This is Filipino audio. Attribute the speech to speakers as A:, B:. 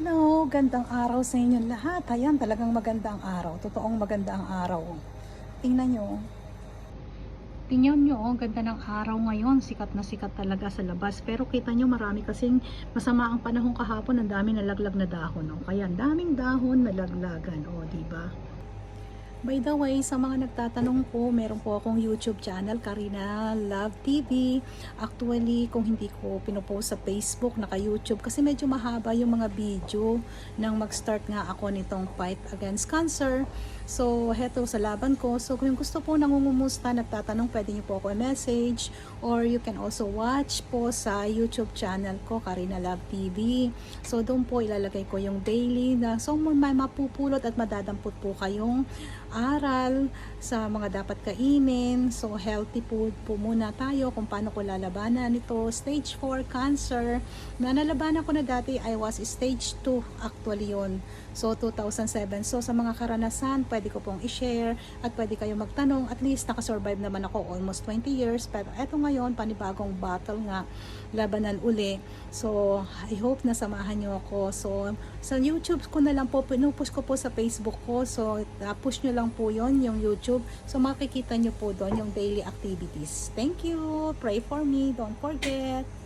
A: Hello, gandang araw sa inyong lahat. Ayan, talagang magandang araw. Totoong magandang araw. Tingnan nyo. Tingnan nyo, oh, ganda ng araw ngayon. Sikat na sikat talaga sa labas. Pero kita nyo, marami kasing masama ang panahon kahapon. Ang dami nalaglag na dahon. Oh. Kaya ang daming dahon nalaglagan. O, diba? By the way, sa mga nagtatanong po, meron po akong YouTube channel, Karina Love TV. Actually, kung hindi ko pinopost sa Facebook, naka-YouTube, kasi medyo mahaba yung mga video nang mag-start nga ako nitong fight against cancer. So, heto sa laban ko. So, kung gusto po nangungumusta, nagtatanong, pwede niyo po ako i-message, or you can also watch po sa YouTube channel ko, Karina Love TV. So, doon po ilalagay ko yung daily na so may mapupulot at madadampot po kayong aral sa mga dapat kainin. So healthy food po muna tayo kung paano ko lalabanan ito. Stage 4 cancer na nalabanan ko na dati, I was stage 2 actually yun. So 2007. So sa mga karanasan, pwede ko pong i-share at pwede kayo magtanong. At least nakasurvive naman ako almost 20 years. Pero eto ngayon, panibagong battle nga, labanan uli. So I hope na samahan nyo ako. So sa YouTube ko na lang po, pinupush ko po sa Facebook ko. So push nyo lang po yon yung YouTube. So makikita nyo po doon yung daily activities. Thank you. Pray for me. Don't forget.